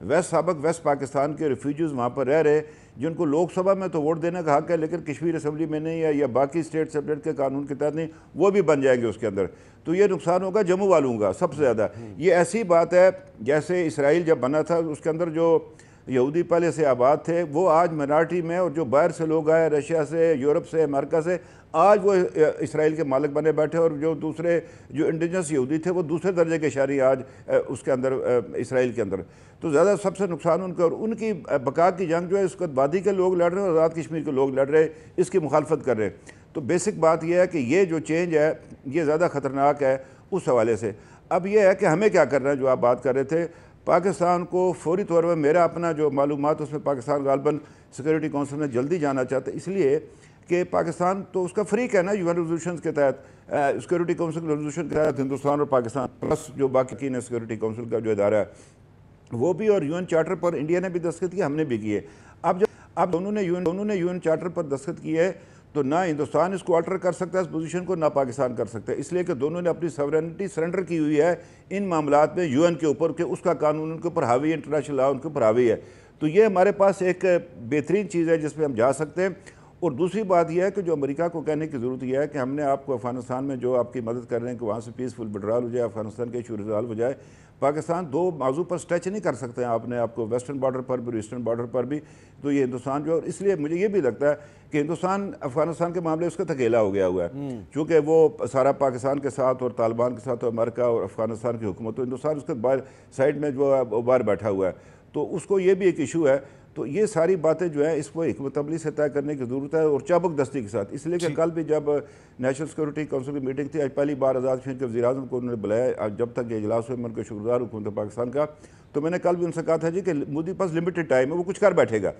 سابق ویسٹ پاکستان کے ریفیوجیز وہاں پر رہ رہے جن کو لوک سبھا میں تو ووٹ دینے کا حق ہے لیکن کشمیر اسمبلی میں نہیں ہے یا باقی اسٹیٹ سیپریٹ کے قانون کے تحت نہیں، وہ بھی بن جائیں گے اس کے اندر. تو یہ نقصان ہوگا جموں والوں کا سب سے زیادہ. یہ ایسی بات ہے جیسے اسرائیل جب بنا تھا اس کے اندر جو یہودی پہلے سے آباد تھے وہ آج منارٹی میں، اور جو باہر سے لوگ آئے رشیا سے، یورپ سے، امریکہ سے، آج وہ اسرائیل کے مالک بنے بیٹھے، اور جو دوسرے جو انڈیجنس یہودی تھے وہ دوسرے درجے کے شہری آج اس کے اندر اسرائیل کے اندر. تو زیادہ سب سے نقصان ان کا، اور ان کی بقا کی جنگ جو ہے اس کو وادی کے لوگ لڑ رہے ہیں اور آزاد کشمیر کے لوگ لڑ رہے ہیں، اس کی مخالفت کر رہے ہیں. تو بیسک بات یہ ہے کہ یہ جو چینج ہے یہ زیادہ خطرناک ہے اس حوالے سے. اب یہ ہے کہ ہمیں کیا کرنا ہے، جو آپ بات کر رہے تھے، پاکستان کو فوری طور پر، میرا اپنا جو معلومات اس میں پاکستان غالباً سیکورٹی کونسل میں جلدی جانا چاہتے ہیں، اس لیے کہ پاکستان تو اس کا فریق ہے نا UN ریزولوشنز کے تحت، سیکورٹی کونسل ریزولوشن کے تحت ہندوستان اور پاکستان پلس جو باقی نے سیکورٹی کونسل کا جو ادارہ ہے وہ بھی، اور UN چارٹر پر انڈیا نے بھی دستخط کیا، ہم نے بھی کیے. اب دونوں نے UN چارٹر پر دستخط کیے ہے تو نہ ہندوستان اس کو آلٹر کر سکتا ہے اس پوزیشن کو، نہ پاکستان کر سکتا ہے، اس لیے کہ دونوں نے اپنی سورینٹی سرنڈر کی ہوئی ہے ان معاملات میں UN کے اوپر، کہ اس کا قانون ان کے اوپر حاوی ہے، انٹرنیشنل لا ان کے اوپر حاوی ہے. تو یہ ہمارے پاس ایک بہترین چیز ہے جس پہ ہم جا سکتے ہیں. اور دوسری بات یہ ہے کہ جو امریکہ کو کہنے کی ضرورت یہ ہے کہ ہم نے آپ کو افغانستان میں جو آپ کی مدد کر رہے ہیں کہ وہاں سے پیسفل وڈرال ہو جائے، افغانستان کے ایشو ریزالو ہو جائے. پاکستان دو موضوع پر سٹیچ نہیں کر سکتے ہیں آپ نے، آپ کو ویسٹرن بارڈر پر بھی، ایسٹرن بارڈر پر بھی. تو یہ ہندوستان جو، اس لیے مجھے یہ بھی لگتا ہے کہ ہندوستان افغانستان کے معاملے اس کا اکیلا ہو گیا ہوا ہے، چونکہ وہ سارا پاکستان کے ساتھ اور طالبان کے ساتھ اور امریکہ اور افغانستان کی حکومت، تو ہندوستان اس کے باہر سائڈ میں جو ہے وہ باہر بیٹھا ہوا ہے. تو اس کو یہ بھی ایک ایشو ہے. تو یہ ساری باتیں جو ہیں اس کو حکمت عملی سے طے کرنے کی ضرورت ہے اور چابک دستی کے ساتھ. اس لیے کہ کل بھی جب نیشنل سیکورٹی کونسل کی میٹنگ تھی، آج پہلی بار آزاد کشمیر کے وزیر اعظم کو انہوں نے بلایا، جب تک یہ اجلاس ہوئے میں ان کے شکر گزار حکومت پاکستان کا. تو میں نے کل بھی ان سے کہا تھا جی کہ مودی پاس لمیٹڈ ٹائم ہے، وہ کچھ کر بیٹھے گا.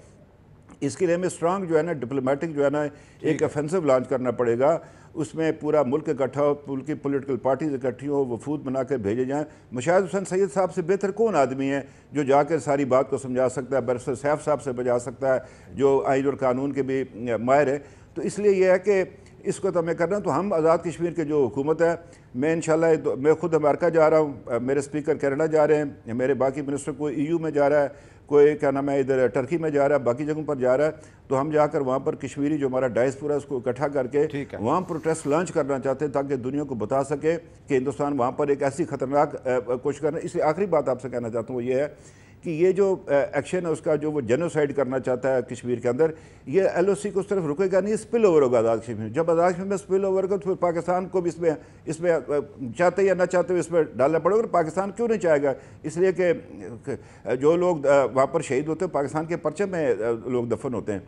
اس کے لیے ہمیں اسٹرانگ جو ہے نا ڈپلومیٹک جو ہے نا ایک افینسو لانچ کرنا پڑے گا. اس میں پورا ملک اکٹھا ہو، پوری پولیٹیکل پارٹیز اکٹھی ہو، وفود بنا کر بھیجے جائیں. مشاہد حسین سید صاحب سے بہتر کون آدمی ہے جو جا کر ساری بات کو سمجھا سکتا ہے؟ بیرسٹر سیف صاحب سے بجا سکتا ہے جو آئین اور قانون کے بھی ماہر ہے. تو اس لیے یہ ہے کہ اس کو تو ہمیں کرنا. تو ہم آزاد کشمیر کے جو حکومت ہے، میں انشاءاللہ میں خود امریکہ جا رہا ہوں، میرے اسپیکر کینیڈا جا رہے ہیں، میرے باقی منسٹر کوئی EU میں جا رہا ہے، کوئی کیا نام ہے ادھر ٹرکی میں جا رہا ہے، باقی جگہوں پر جا رہا ہے. تو ہم جا کر وہاں پر کشمیری جو ہمارا ڈائسپورا اس کو اکٹھا کر کے وہاں پروٹیسٹ لانچ کرنا چاہتے ہیں تاکہ دنیا کو بتا سکے کہ ہندوستان وہاں پر ایک ایسی خطرناک کوشش کرنا ہے. اس لیے آخری بات آپ سے کہنا چاہتا ہوں وہ یہ ہے کہ یہ جو ایکشن ہے اس کا جو وہ جینوسائڈ کرنا چاہتا ہے کشمیر کے اندر، یہ LOC کو اس طرف رکے گا نہیں، اسپل اوور ہوگا آزاد کشمیر. جب آزاد کشمیر میں اسپل اوور ہوگا تو پھر پاکستان کو بھی اس میں چاہتے یا نہ چاہتے ہوئے اس میں ڈالنا پڑے گا. پاکستان کیوں نہیں چاہے گا؟ اس لیے کہ جو لوگ وہاں پر شہید ہوتے ہیں پاکستان کے پرچم میں لوگ دفن ہوتے ہیں.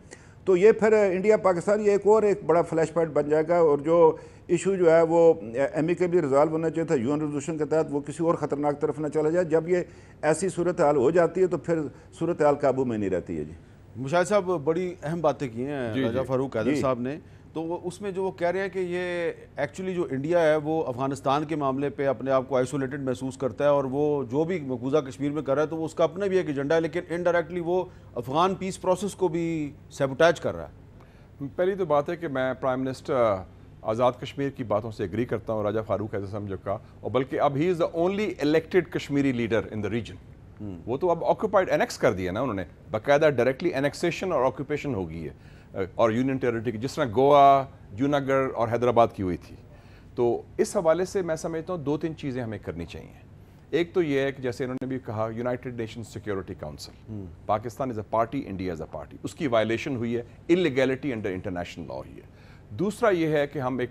تو یہ پھر انڈیا پاکستان یہ ایک بڑا فلیش پوائنٹ بن جائے گا. اور جو ایشو جو ہے وہ ایمیکیبلی ریزالو ہونا چاہیے تھا UN ریزولوشن کے تحت، وہ کسی اور خطرناک طرف نہ چلا جائے. جب یہ ایسی صورتحال ہو جاتی ہے تو پھر صورتحال قابو میں نہیں رہتی ہے. جی مشاہد صاحب بڑی اہم باتیں کی ہیں راجہ فاروق حیدر صاحب نے. تو اس میں جو وہ کہہ رہے ہیں کہ یہ ایکچولی جو انڈیا ہے وہ افغانستان کے معاملے پہ اپنے آپ کو آئسولیٹڈ محسوس کرتا ہے، اور وہ جو بھی مقبوضہ کشمیر میں کر رہا ہے تو وہ اس کا اپنا بھی ایک ایجنڈا ہے، لیکن انڈائریکٹلی وہ افغان پیس پروسیس کو بھی سیبوٹیج کر رہا ہے. پہلی تو بات ہے کہ میں پرائم منسٹر آزاد کشمیر کی باتوں سے اگری کرتا ہوں، راجہ فاروق حیدر صاحب جو کہا، اور بلکہ اب ہی is the only elected Kashmiri leader in the region. وہ تو اب آکوپائڈ انیکس کر دیا نا انہوں نے، باقاعدہ ڈائریکٹلی انیکسیشن اور آکوپیشن ہو گئی ہے اور یونین ٹیریٹری کی، جس طرح گوا، جوناگڑھ اور حیدرآباد کی ہوئی تھی. تو اس حوالے سے میں سمجھتا ہوں 2-3 چیزیں ہمیں کرنی چاہیے. ایک تو یہ ہے کہ جیسے انہوں نے بھی کہا United Nation Security Council, Pakistan is a party, India is a party, اس کی وائلیشن ہوئی ہے، انلیگیلٹی انڈر انٹرنیشنل لا ہوئی ہے. دوسرا یہ ہے کہ ہم ایک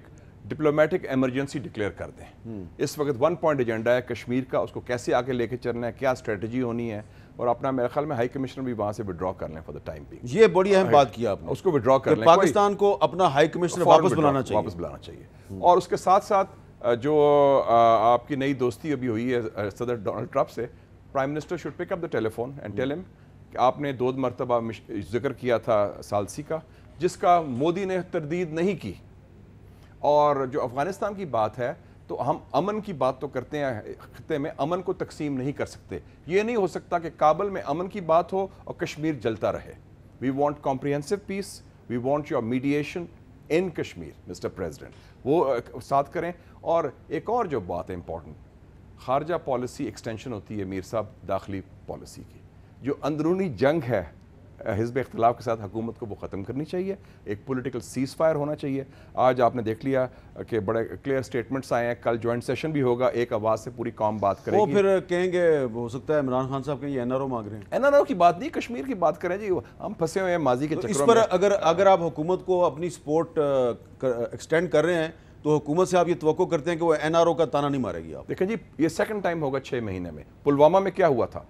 ڈپلومیٹک ایمرجنسی ڈکلیئر کر دیں. اس وقت 1 پوائنٹ ایجنڈا ہے کشمیر کا، اس کو کیسے آگے لے کے چلنا ہے، کیا اسٹریٹجی ہونی ہے، اور اپنا میرے خیال میں ہائی کمشنر بھی وہاں سے وڈرا کر لیں فار دا ٹائم بینگ. یہ بڑی اہم بات کی آپ نے، اس کو وڈرا کر لیں، پاکستان کو اپنا ہائی کمشنر واپس بلانا چاہیے. اور اس کے ساتھ ساتھ جو آپ کی نئی دوستی ابھی ہوئی ہے صدر ڈونلڈ ٹرمپ سے، prime minister should pick up the telephone and tell him کہ آپ نے 2 مرتبہ ذکر کیا تھا ثالثی کا، جس کا مودی نے تردید نہیں کی. اور جو افغانستان کی بات ہے تو ہم امن کی بات تو کرتے ہیں، خطے میں امن کو تقسیم نہیں کر سکتے. یہ نہیں ہو سکتا کہ کابل میں امن کی بات ہو اور کشمیر جلتا رہے. We want comprehensive peace, we want your mediation in Kashmir mister president, وہ ساتھ کریں. اور ایک اور جو بات ہے امپورٹنٹ، خارجہ پالیسی ایکسٹینشن ہوتی ہے میر صاحب داخلی پالیسی کی. جو اندرونی جنگ ہے حزب اختلاف کے ساتھ حکومت کو وہ ختم کرنی چاہیے, ایک پولیٹیکل سیز فائر ہونا چاہیے. آج آپ نے دیکھ لیا کہ بڑے کلیئر سٹیٹمنٹس آئے ہیں, کل جوائنٹ سیشن بھی ہوگا, ایک آواز سے پوری قوم بات کرے گی. وہ پھر کہیں گے ہو سکتا ہے عمران خان صاحب کہیں این آر او مانگ رہے ہیں. این آر او کی بات نہیں, کشمیر کی بات کریں جی, ہم پھنسے ہوئے ہیں ماضی کے چکروں میں. اس پر اگر آپ حکومت کو اپنی سپورٹ ایکسٹینڈ کر رہے ہیں تو حکومت سے آپ یہ توقع کرتے ہیں کہ وہ این آر او کا تانا نہیں مارے گی آپ. دیکھیں جی, یہ سیکنڈ ٹائم ہوگا 6 مہینے میں. پلوامہ میں کیا ہوا تھا,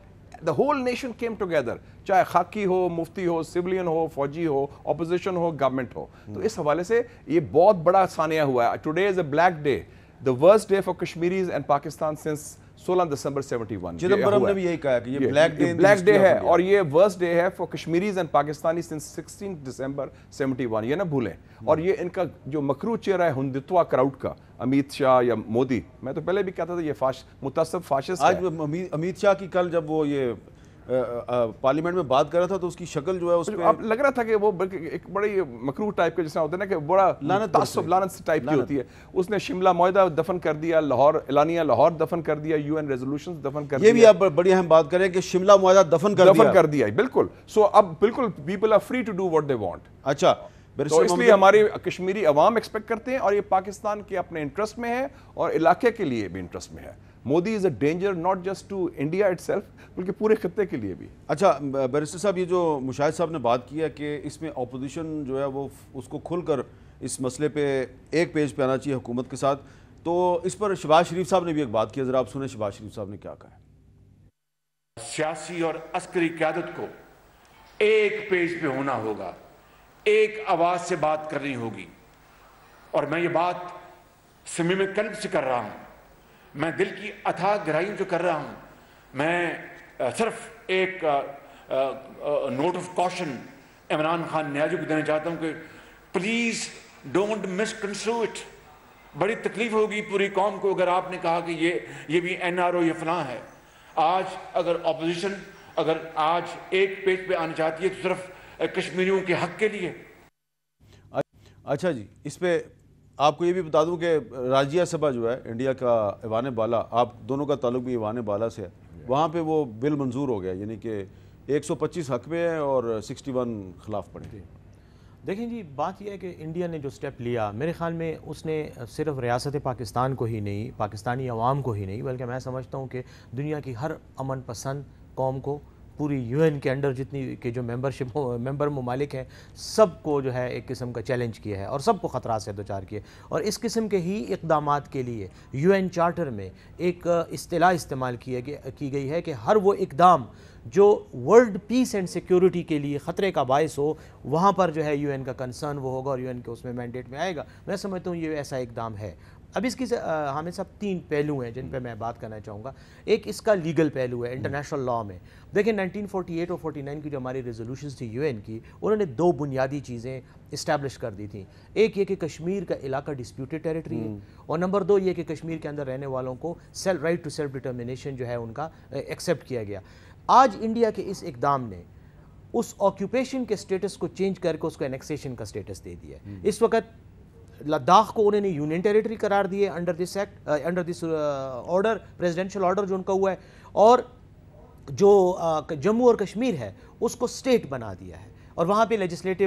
the whole nation came together, چاہے خاکی ہو, مفتی ہو, سویلین ہو, فوجی ہو, اپوزیشن ہو, گورنمنٹ ہو. تو اس حوالے سے یہ بہت بڑا ثانیہ ہوا ہے. Today is a black day, the worst day for Kashmiris and Pakistan since 16 دسمبر 71. چدمبرم نے بھی یہی کہا کہ یہ بلیک ڈے ہے, اور یہ ورسٹ ڈے ہے for Kashmiris and Pakistani since 16 دسمبر 71. یہ نہ بھولیں. اور یہ ان کا جو مکروہ چہرہ ہے ہندتوا کراؤڈ کا, امیت شاہ یا مودی, میں تو پہلے بھی کہتا تھا یہ متصف فاشسٹ ہے. آج امیت شاہ کی کل جب وہ یہ پارلیمنٹ میں بات کر رہا تھا تو اس کی شکل جو ہے اس پہ اب لگ رہا تھا کہ وہ ایک بڑی مکروہ ٹائپ کا جس طرح ہوتا ہے نا, کہ بڑا تعصب لعنت ٹائپ کی ہوتی ہے. اس نے شملہ معاہدہ دفن کر دیا, لاہور اعلانیہ لاہور دفن کر دیا, یو این ریزولوشنز دفن کر دیا. یہ بھی آپ بڑی اہم بات کریں کہ شملہ معاہدہ دفن کر دیا. بالکل. سو اب بالکل people are free to do what they want. اچھا, تو اس لیے ہماری کشمیری عوام ایکسپیکٹ کرتے ہیں, اور یہ پاکستان کے اپنے انٹرسٹ میں ہے اور علاقے کے لیے بھی انٹرسٹ میں ہے. Modi is a danger not just to India itself, بلکہ پورے خطے کے لیے بھی. اچھا بیرسٹر صاحب, یہ جو مشاہد صاحب نے بات کی ہے کہ اس میں اپوزیشن جو ہے وہ اس کو کھل کر اس مسئلے پہ ایک پیج پہ آنا چاہیے حکومت کے ساتھ, تو اس پر شہباز شریف صاحب نے بھی ایک بات کی, ذرا آپ سنیں شہباز شریف صاحب نے کیا کہا ہے. سیاسی اور عسکری قیادت کو ایک پیج پہ ہونا ہوگا, ایک آواز سے بات کرنی ہوگی. اور میں یہ بات صمیم قلب سے کر رہا ہوں, میں دل کی اتھاہ گہرائیوں سے کر رہا ہوں. میں صرف ایک نوٹ آف کوشن عمران خان نیازی کو دینا چاہتا ہوں کہ please don't miss construe it. بڑی تکلیف ہوگی پوری قوم کو اگر آپ نے کہا کہ یہ بھی این آر او یہ فلاں ہے. آج اگر اپوزیشن اگر آج ایک پیج پہ آنا چاہتی ہے تو صرف کشمیریوں کے حق کے لیے. اچھا جی, اس پہ آپ کو یہ بھی بتا دوں کہ راجیہ سبھا جو ہے انڈیا کا ایوان بالا, آپ دونوں کا تعلق بھی ایوان بالا سے ہے, وہاں پہ وہ بل منظور ہو گیا, یعنی کہ 125 حق میں ہے اور 61 خلاف پڑے. دیکھیں جی, بات یہ ہے کہ انڈیا نے جو سٹیپ لیا, میرے خیال میں اس نے صرف ریاست پاکستان کو ہی نہیں, پاکستانی عوام کو ہی نہیں, بلکہ میں سمجھتا ہوں کہ دنیا کی ہر امن پسند قوم کو, پوری یو این کے انڈر جتنی کہ جو ممبر ممالک ہیں, سب کو جو ہے ایک قسم کا چیلنج کیا ہے اور سب کو خطرات سے دوچار کیا. اور اس قسم کے ہی اقدامات کے لیے یو این چارٹر میں ایک اصطلاح استعمال کی گئی ہے کہ ہر وہ اقدام جو ورلڈ پیس اینڈ سیکیورٹی کے لیے خطرے کا باعث ہو, وہاں پر جو ہے یو این کا کنسرن وہ ہوگا اور یو این کے اس میں مینڈیٹ میں آئے گا. میں سمجھتا ہوں یہ ایسا اقدام ہے. اب اس کی حامد صاحب 3 پہلو ہیں جن پہ میں بات کرنا چاہوں گا. ایک اس کا لیگل پہلو ہے انٹرنیشنل لاء میں. دیکھیں 1948 اور 49 کی جو ہماری ریزولوشنز تھی یو این کی, انہوں نے 2 بنیادی چیزیں اسٹیبلش کر دی تھیں. ایک یہ کہ کشمیر کا علاقہ ڈسپیوٹڈ ٹیریٹری ہے, اور نمبر 2 یہ کہ کشمیر کے اندر رہنے والوں کو رائٹ ٹو سیلف ڈٹرمنیشن جو ہے ان کا ایکسیپٹ کیا گیا. آج انڈیا کے اس اقدام نے اس آکیوپیشن کے سٹیٹس کو چینج کر کے اس کو انیکسیشن کا سٹیٹس دے دیا ہے. اس وقت لداخ کو انہوں نے یونین ٹیریٹری قرار دیے under this act, under this order, presidential order جو ان کا ہوا ہے, اور جو جموں اور کشمیر ہے اس کو اسٹیٹ بنا دیا ہے, اور وہاں پہ لیجسلیٹو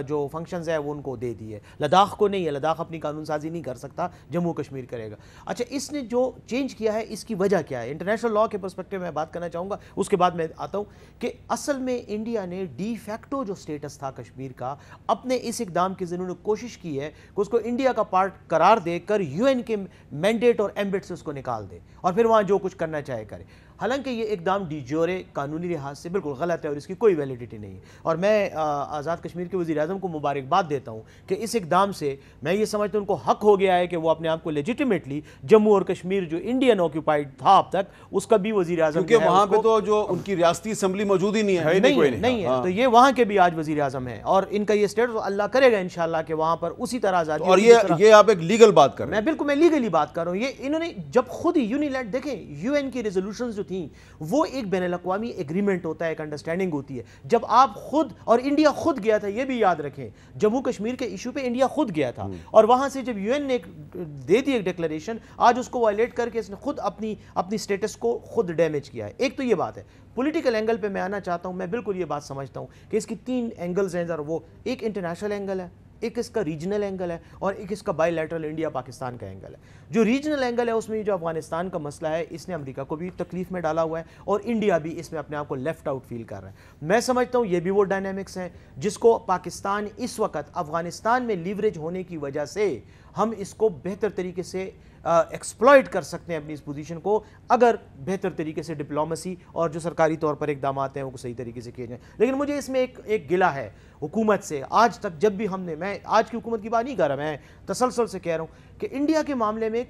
جو فنکشنز ہیں وہ ان کو دے دیے. لداخ کو نہیں ہے, لداخ اپنی قانون سازی نہیں کر سکتا, جموں کشمیر کرے گا. اچھا, اس نے جو چینج کیا ہے اس کی وجہ کیا ہے؟ انٹرنیشنل لاء کے پرسپیکٹو میں بات کرنا چاہوں گا, اس کے بعد میں آتا ہوں کہ اصل میں انڈیا نے ڈی فیکٹو جو سٹیٹس تھا کشمیر کا, اپنے اس اقدام کے ذریعے کوشش کی ہے کہ اس کو انڈیا کا پارٹ قرار دے کر یو این کے مینڈیٹ اور ایمبٹ سے اس کو نکال دے, اور پھر وہاں جو کچھ کرنا چاہے کرے. حالانکہ یہ اقدام ڈی جورے قانونی لحاظ سے بالکل غلط ہے اور اس کی کوئی ویلیڈیٹی نہیں ہے. اور میں آزاد کشمیر کے وزیر اعظم کو مبارکباد دیتا ہوں کہ اس اقدام سے میں یہ سمجھتا ہوں ان کو حق ہو گیا ہے کہ وہ اپنے آپ کو لیجیٹیمیٹلی جموں اور کشمیر جو انڈین آکیوپائڈ تھا اب تک, اس کا بھی وزیر اعظم, کیونکہ وہاں پہ تو جو ان کی ریاستی اسمبلی موجود ہی نہیں ہے, نہیں ہے, تو یہ وہاں کے بھی آج وزیر اعظم ہیں, اور ان کا یہ اسٹیٹس اللہ کرے گا انشاءاللہ کہ وہاں پر اسی طرح آزادی. اور یہ آپ ایک لیگل بات کر رہے ہیں. میں بالکل میں لیگلی بات کر رہا ہوں. یہ انہوں نے جب خود ہی یونیلیٹ, دیکھیں یو این کی ریزولوشنز جو تھیں وہ ایک بین الاقوامی ایگریمنٹ ہوتا ہے, ایک انڈرسٹینڈنگ ہوتی ہے. جب آپ خود, اور انڈیا خود گیا تھا, یہ بھی یاد رکھیں, جموں کشمیر کے ایشو پہ انڈیا خود گیا تھا, اور وہاں سے جب یو این نے دے دی ایک ڈکلیریشن, آج اس کو وائلیٹ کر کے اس نے خود اپنی سٹیٹس کو خود ڈیمیج کیا ہے. ایک تو یہ بات ہے. پولیٹیکل اینگل پہ میں آنا چاہتا ہوں, میں بالکل یہ بات سمجھتا ہوں کہ اس کی 3 اینگلز ہیں. وہ ایک انٹرنیشنل اینگل ہے, ایک اس کا ریجنل اینگل ہے, اور ایک اس کا بائی لیٹرل انڈیا پاکستان کا اینگل ہے. جو ریجنل اینگل ہے اس میں جو افغانستان کا مسئلہ ہے, اس نے امریکہ کو بھی تکلیف میں ڈالا ہوا ہے, اور انڈیا بھی اس میں اپنے آپ کو لیفٹ آؤٹ فیل کر رہا ہے. میں سمجھتا ہوں یہ بھی وہ ڈائنامکس ہیں جس کو پاکستان اس وقت افغانستان میں لیوریج ہونے کی وجہ سے ہم اس کو بہتر طریقے سے ایکسپلائٹ کر سکتے ہیں اپنی اس پوزیشن کو, اگر بہتر طریقے سے ڈپلومیسی اور جو سرکاری طور پر اقدامات ہیں وہ صحیح طریقے سے کیے جائیں. لیکن مجھے اس میں ایک گلہ ہے حکومت سے. آج تک جب بھی ہم نے, میں آج کی حکومت کی بات نہیں کر رہا, میں تسلسل سے کہہ رہا ہوں کہ انڈیا کے معاملے میں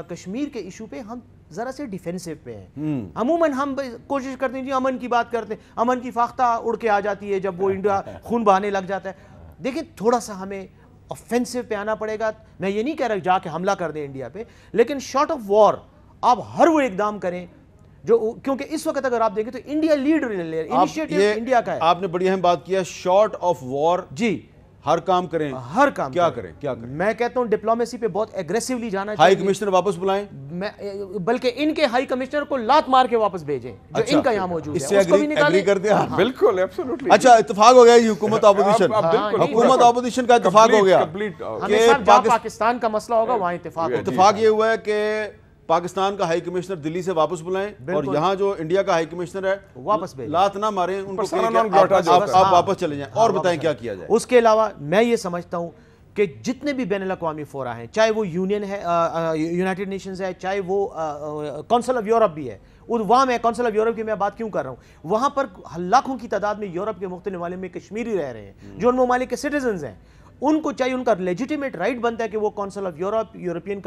کشمیر کے ایشو پہ ہم ذرا سے ڈیفینسو پہ ہیں. عموماً ہم کوشش کرتے ہیں جی امن کی بات کرتے ہیں, امن کی فاختہ اڑ کے آ جاتی ہے جب وہ انڈیا خون بہانے لگ جاتا ہے. دیکھیں تھوڑا سا ہمیں آفینسو پہ آنا پڑے گا. میں یہ نہیں کہہ رہا جا کے حملہ کر دیں انڈیا پہ, لیکن شارٹ آف وار آپ ہر وہ اقدام کریں جو, کیونکہ اس وقت اگر آپ دیکھیں تو انڈیا لیڈ انیشیٹو انڈیا کا ہے. آپ نے بڑی اہم بات کیا, شارٹ آف وار, جی ہر کام کریں. ہر کام کیا کریں؟ میں کہتا ہوں ڈپلومیسی پہ بہت ایگریسیولی جانا ہائی چاہیے. کمشنر واپس بلائیں, بلکہ ان کے ہائی کمشنر کو لات مار کے واپس بھیجیں جو ان کا یہاں موجود اس ہے, سے اس کو بھی نکالیں. ایگری کرتے ہیں. بالکل ایبسولوٹلی. اچھا اتفاق ہو گیا یہ حکومت اپوزیشن, حکومت اپوزیشن کا اتفاق ہو گیا ہمیشہ جہاں پاکستان کا مسئلہ ہوگا وہاں اتفاق یہ ہوا ہے کہ پاکستان کا ہائی کمشنر دلی سے واپس بلائیں, اور یہاں جو انڈیا کا ہائی کمشنر ہے واپس بھیجیں, لات نہ ماریں ان کو, آپ واپس چلے جائیں. اور بتائیں کیا کیا جائے. اس کے علاوہ میں یہ سمجھتا ہوں کہ جتنے بھی بین الاقوامی فورا ہیں, چاہے وہ یونین ہے, یونائٹڈ نیشنز ہے, چاہے وہ کونسل آف یورپ بھی ہے, وہاں میں کونسل آف یورپ کی میں بات کیوں کر رہا ہوں, وہاں پر لاکھوں کی تعداد میں یورپ کے مختلف ممالک میں کشمیری رہ رہے ہیں جو ان ممالک کے سٹیزنز ہیں. ان کو چاہیے, ان کا لیجیٹیمیٹ رائٹ بنتا ہے کہ وہ Council of Europe, European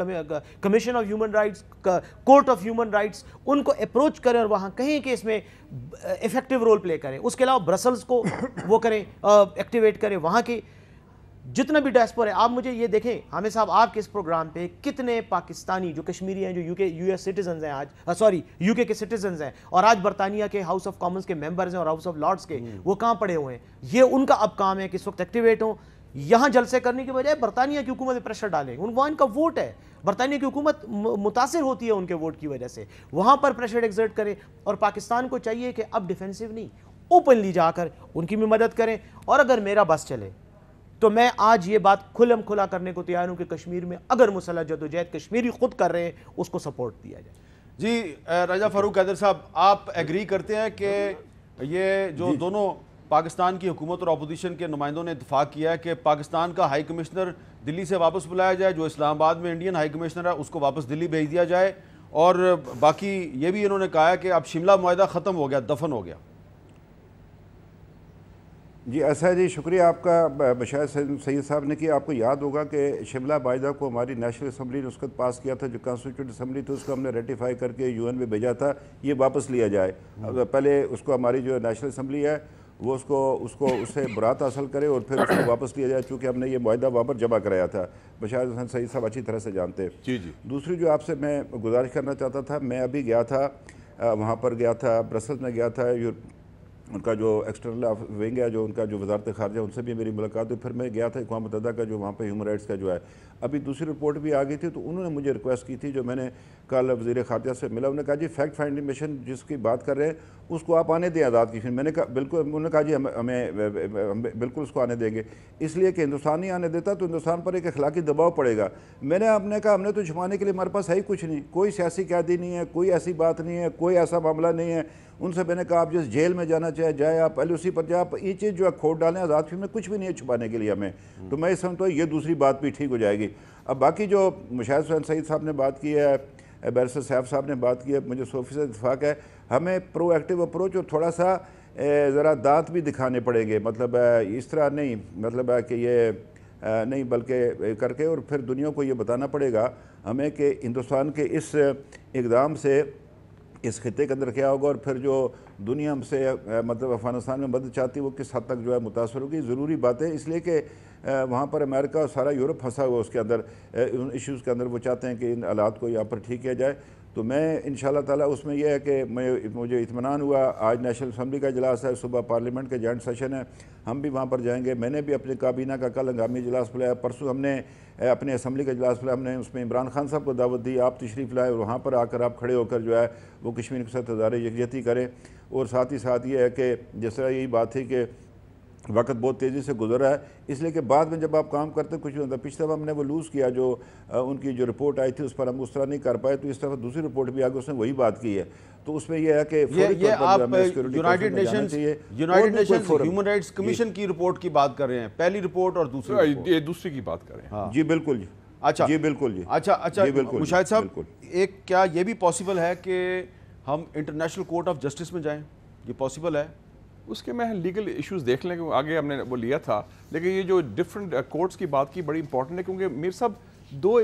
Commission of human Rights, Court of human Rights, ان کو اپروچ کریں اور وہاں کہیں کہ اس میں افیکٹو رول پلے کریں. اس کے علاوہ برسلز کو وہ کریں, ایکٹیویٹ کریں. وہاں کے جتنا بھی ڈائسپورا ہے, آپ مجھے یہ دیکھیں حامد صاحب, آپ کے اس پروگرام پہ کتنے پاکستانی جو کشمیری ہیں جو یو ایس سٹیزنز ہیں آج, سوری یو کے سٹیزنز ہیں, اور آج برطانیہ کے ہاؤس آف کامنز کے ممبرز ہیں اور ہاؤس آف لارڈز کے, وہ کہاں پڑے ہوئے ہیں. یہ ان کا اب کام ہے کہ اس وقت ایکٹیویٹ ہوں. یہاں جلسے کرنے کی بجائے برطانیہ کی حکومت پہ پریشر ڈالیں. وہاں ان کا ووٹ ہے, برطانیہ کی حکومت متاثر ہوتی ہے ان کے ووٹ کی وجہ سے, وہاں پر پریشر ایگزرٹ کریں. اور پاکستان کو چاہیے کہ اب ڈیفینسو نہیں, اوپنلی جا کر ان کی بھی مدد کریں. اور اگر میرا بس چلے تو میں آج یہ بات کھلا کرنے کو تیار ہوں کہ کشمیر میں اگر مسلح جدوجہد کشمیری خود کر رہے ہیں اس کو سپورٹ دیا جائے. جی راجہ فاروق حیدر صاحب, آپ ایگری کرتے ہیں کہ یہ جو دونوں پاکستان کی حکومت اور اپوزیشن کے نمائندوں نے اتفاق کیا ہے کہ پاکستان کا ہائی کمشنر دلی سے واپس بلایا جائے, جو اسلام آباد میں انڈین ہائی کمشنر ہے اس کو واپس دلی بھیج دیا جائے, اور باقی یہ بھی انہوں نے کہا ہے کہ اب شملہ معاہدہ ختم ہو گیا, دفن ہو گیا. جی ایسا ہے جی, شکریہ آپ کا بشائر سید صاحب نے کیا. آپ کو یاد ہوگا کہ شملہ معاہدہ کو ہماری نیشنل اسمبلی نے اس وقت پاس کیا تھا, جو کانسٹیٹیوٹ اسمبلی تھی اس کو ہم نے ریٹیفائی کر کے یو این میں بھیجا تھا, یہ واپس لیا جائے. پہلے اس کو ہماری جو نیشنل اسمبلی ہے وہ اس سے برات حاصل کرے اور پھر اس کو واپس لیا جائے, چونکہ ہم نے یہ معاہدہ وہاں پر جمع کرایا تھا. بشائر حسین سعید صاحب اچھی طرح سے جانتے ہیں. جی جی. دوسری جو آپ سے میں گزارش کرنا چاہتا تھا, میں ابھی گیا تھا, وہاں پر گیا تھا, برسلز میں گیا تھا, ان کا جو ایکسٹرنل ونگ ہے, جو ان کا جو وزارت خارجہ, ان سے بھی میری ملاقات ہوئی. پھر میں گیا تھا اقوام متحدہ کا جو وہاں پہ ہیومن رائٹس کا جو ہے, ابھی دوسری رپورٹ بھی آ گئی تھی, تو انہوں نے مجھے ریکویسٹ کی تھی, جو میں نے کل وزیر خارجہ سے ملا, انہوں نے کہا جی فیکٹ فائنڈنگ مشن جس کی بات کر رہے ہیں اس کو آپ آنے دیں آزاد کشمیر. میں نے کہا بالکل, انہوں نے کہا جی ہمیں بالکل اس کو آنے دیں گے, اس لیے کہ ہندوستان نہیں آنے دیتا تو ہندوستان پر ایک اخلاقی دباؤ پڑے گا. میں نے آپ نے کہا ہم نے تو چھپانے کے لیے ہمارے پاس ہے ہی کچھ نہیں, کوئی سیاسی قیدی نہیں ہے, کوئی ایسی بات نہیں ہے, کوئی ایسا معاملہ نہیں ہے. ان سے میں نے کہا آپ جس جیل میں جانا چاہے جائے, آپ پہلے اسی پر جائے, آپ یہ چیز جو ہے کھوٹ ڈالیں, آزاد کشمیر میں کچھ بھی نہیں ہے چھپانے کے لیے ہمیں. تو میں اس سمجھتا ہوں یہ دوسری بات بھی ٹھیک ہو جائے گی. اب باقی جو مشاہد حسین سعید صاحب نے بات کی ہے, بیرسٹر سیف صاحب نے بات کی ہے, مجھے 100% اتفاق ہے. ہمیں پرو ایکٹیو اپروچ اور تھوڑا سا ذرا دانت بھی دکھانے پڑیں گے, مطلب اس طرح نہیں, مطلب ہے کہ یہ نہیں, بلکہ کر کے اور پھر دنیا کو یہ بتانا پڑے گا ہمیں کہ ہندوستان کے اس اقدام سے اس خطے کے اندر کیا ہوگا, اور پھر جو دنیا ہم سے مطلب افغانستان میں مدد چاہتی ہے وہ کس حد تک جو ہے متاثر ہوگی. ضروری بات ہے, اس لیے کہ وہاں پر امریکہ اور سارا یورپ پھنسا ہوا اس کے اندر, ان ایشوز کے اندر. وہ چاہتے ہیں کہ ان حالات کو یہاں پر ٹھیک کیا جائے. تو میں انشاءاللہ تعالیٰ اس میں یہ ہے کہ مجھے اطمینان ہوا. آج نیشنل اسمبلی کا اجلاس ہے, صبح پارلیمنٹ کا جوائنٹ سیشن ہے, ہم بھی وہاں پر جائیں گے. میں نے بھی اپنے کابینہ کا کل ہنگامی اجلاس بلایا, پرسوں ہم نے اپنے اسمبلی کا اجلاس بلایا, ہم نے اس میں عمران خان صاحب کو دعوت دی, آپ تشریف لائے اور وہاں پر آ کر آپ کھڑے ہو کر جو ہے وہ کشمیر کے ساتھ ادارے یکجہتی کریں. اور ساتھ ہی ساتھ یہ ہے کہ جس طرح یہی بات تھی کہ وقت بہت تیزی سے گزر رہا ہے, اس لیے کہ بعد میں جب آپ کام کرتے ہیں کچھ نہیں ہوتا. پچھلے دفعہ ہم نے وہ لوز کیا, جو ان کی جو رپورٹ آئی تھی اس پر ہم اس طرح نہیں کر پائے, تو اس طرح دوسری رپورٹ بھی آگے اس نے وہی بات کی ہے. تو اس میں یہ ہے کہ یہ آپ United nations human rights commission کی رپورٹ کی بات کر رہے ہیں, پہلی رپورٹ اور یہ دوسری کی بات کر رہے ہیں. جی بالکل جی. اچھا جی بالکل جی. اچھا مشاہد صاحب, ایک کیا یہ بھی پاسبل ہے کہ ہم انٹرنیشنل کورٹ آف جسٹس میں جائیں, یہ پاسبل ہے؟ اس کے میں لیگل ایشوز دیکھ لیں کہ آگے ہم نے وہ لیا تھا, لیکن یہ جو ڈفرینٹ کورٹس کی بات کی بڑی امپورٹنٹ ہے, کیونکہ میر صاحب دو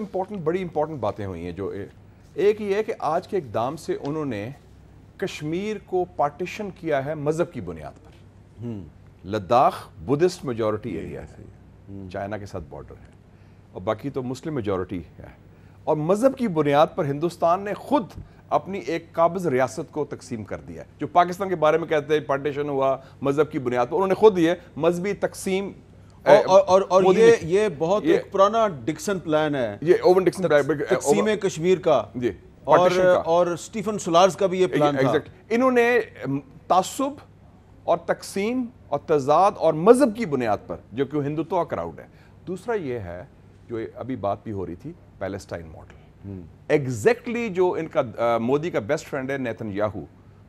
بڑی امپورٹنٹ باتیں ہوئی ہیں. جو ایک یہ ہے کہ آج کے اقدام سے انہوں نے کشمیر کو پارٹیشن کیا ہے مذہب کی بنیاد پر. لداخ بدھسٹ میجورٹی ایریا ہے, چائنا کے ساتھ بارڈر ہے, اور باقی تو مسلم میجورٹی ہے, اور مذہب کی بنیاد پر ہندوستان نے خود اپنی ایک قابض ریاست کو تقسیم کر دیا ہے. جو پاکستان کے بارے میں کہتے ہیں پارٹیشن ہوا مذہب کی بنیاد پر, انہوں نے خود یہ مذہبی تقسیم اور یہ بہت ایک پرانا ڈکسن پلان ہے, یہ اوون ڈکسن تقسیم کشمیر کا, اور سٹیفن سولارز کا بھی یہ پلان تھا. انہوں نے تعصب اور تقسیم اور تضاد اور مذہب کی بنیاد پر, جو کہ ہندوتوا کراؤڈ ہے. دوسرا یہ ہے جو ابھی بات بھی ہو رہی تھی, پیلسٹائن ماڈل. ایگزیکٹلی جو ان کا مودی کا بیسٹ فرینڈ ہے نیتن یاہو,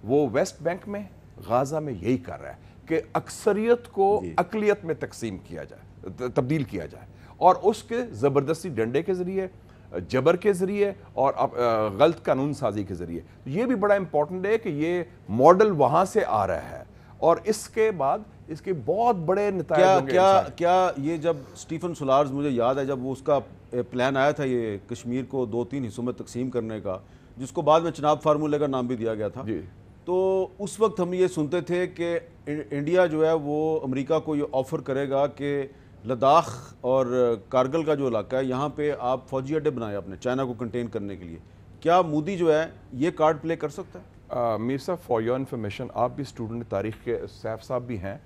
وہ ویسٹ بینک میں غازہ میں یہی کر رہا ہے کہ اکثریت کو اقلیت میں تقسیم کیا جائے, تبدیل کیا جائے, اور اس کے زبردستی ڈنڈے کے ذریعے, جبر کے ذریعے, اور غلط قانون سازی کے ذریعے. یہ بھی بڑا امپورٹنٹ ہے کہ یہ ماڈل وہاں سے آ رہا ہے, اور اس کے بعد اس کے بہت بڑے نتائج ہوں گے. کیا یہ جب سٹیفن سولارز, مجھے یاد ہے جب وہ اس کا پلان آیا تھا یہ کشمیر کو 2-3 حصوں میں تقسیم کرنے کا, جس کو بعد میں چناب فارمولے کا نام بھی دیا گیا تھا, تو اس وقت ہم یہ سنتے تھے کہ انڈیا جو ہے وہ امریکہ کو یہ آفر کرے گا کہ لداخ اور کارگل کا جو علاقہ ہے یہاں پہ آپ فوجی اڈے بنائیں اپنے, چائنا کو کنٹین کرنے کے لیے. کیا مودی جو ہے یہ کارڈ پلے کر سکتا ہے؟ میر صاحب فار یور انفارمیشن, آپ بھی اسٹوڈنٹ تاریخ کے سیف صاحب بھی ہیں,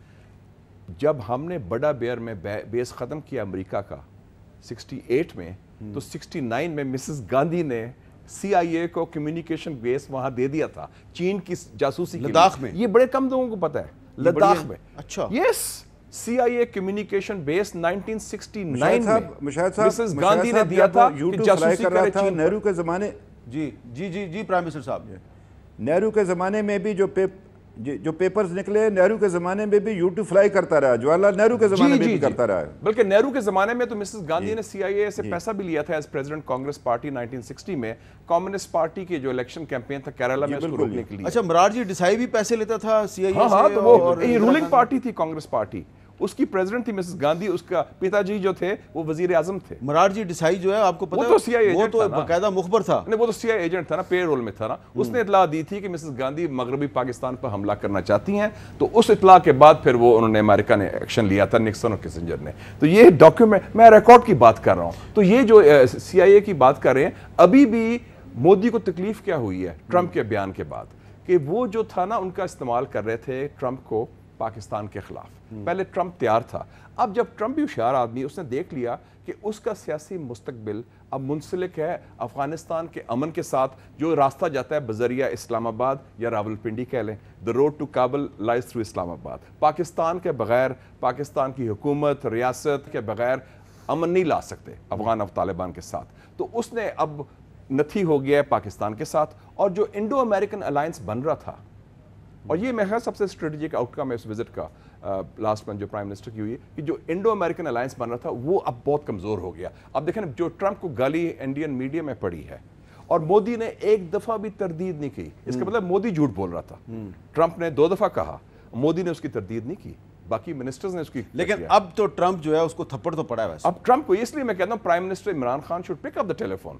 جب ہم نے بڑا بیئر میں بیس ختم کیا امریکہ کا 68 میں, تو 69 میں مسز گاندھی نے سی آئی اے کو کمیونیکیشن بیس وہاں دے دیا تھا چین کی جاسوسی کے لیے. لداخ میں؟ یہ بڑے کم لوگوں کو پتہ ہے. لداخ میں. اچھا. یس, سی آئی اے کمیونیکیشن بیس 1969 میں مسز گاندھی نے دیا تھا کہ جاسوسی کرے چین. نہرو کے زمانے, جی پرائم منسٹر صاحب, نہرو کے زمانے میں بھی جو پیپرز نکلے, نہرو کے زمانے میں بھی یوٹیوب فلائی کرتا رہا, جواہر لال نہرو کے زمانے میں بھی کرتا رہا ہے. بلکہ نہرو کے زمانے میں تو مسز گاندھی نے سی آئی اے سے پیسہ بھی لیا تھا ایز پریزیڈنٹ کانگریس پارٹی 1960 میں, کمیونسٹ پارٹی کی جو الیکشن کیمپین تھا کیرالہ میں اس کو روکنے کے لیے. اچھا, مرارجی ڈیسائی بھی پیسے لیتا تھا سی آئی اے سے؟ ہاں, تو وہ رولنگ پارٹی تھی کانگریس پارٹی, اس کی پریزیڈنٹ تھی مسز گاندھی, اس کا پتا جی جو تھے وہ وزیر اعظم تھے. مرارجی ڈیسائی جو ہے آپ کو پتہ ہے, وہ تو سی آئی اے ایجنٹ تھا, باقاعدہ مخبر تھا. نہیں, وہ تو سی آئی ایجنٹ تھا نا, پے رول میں تھا نا. اس نے اطلاع دی تھی کہ مسز گاندھی مغربی پاکستان پر حملہ کرنا چاہتی ہیں, تو اس اطلاع کے بعد پھر وہ انہوں نے امریکہ نے ایکشن لیا تھا, نکسن اور کسنجر نے. تو یہ ڈاکیومنٹ, میں ریکارڈ کی بات کر رہا ہوں. تو یہ جو سی آئی اے کی بات کر رہے ہیں, ابھی بھی مودی کو تکلیف کیا ہوئی ہے ٹرمپ کے بیان کے بعد, کہ وہ جو تھا نا ان کا استعمال کر رہے تھے ٹرمپ کو پاکستان کے خلاف. پہلے ٹرمپ تیار تھا, اب جب ٹرمپ بھی ہوشیار آدمی, اس نے دیکھ لیا کہ اس کا سیاسی مستقبل اب منسلک ہے افغانستان کے امن کے ساتھ, جو راستہ جاتا ہے بذریعہ اسلام آباد یا راولپنڈی کہہ لیں, the road to Kabul lies through اسلام آباد. پاکستان کے بغیر, پاکستان کی حکومت ریاست کے بغیر امن نہیں لا سکتے افغان اور طالبان کے ساتھ. تو اس نے اب نتھی ہو گیا ہے پاکستان کے ساتھ, اور جو انڈو امریکن الائنس بن رہا تھا, اور یہ میرا سب سے اسٹریٹجک آؤٹ کم ہے اس وزٹ کا لاسٹ منتھ جو پرائم منسٹر کی ہوئی ہے, کہ جو انڈو امریکن الائنس بن رہا تھا وہ اب بہت کمزور ہو گیا. اب دیکھیں جو ٹرمپ کو گالی انڈین میڈیا میں پڑی ہے, اور مودی نے ایک دفعہ بھی تردید نہیں کی, اس کا مطلب مودی جھوٹ بول رہا تھا. ٹرمپ نے 2 دفعہ کہا, مودی نے اس کی تردید نہیں کی, باقی منسٹرز نے اس کی. لیکن اب تو ٹرمپ جو ہے اس کو تھپڑ تو پڑا ہے ویسے. اب ٹرمپ کو, اس لیے میں کہتا ہوں prime minister Imran Khan should pick up the telephone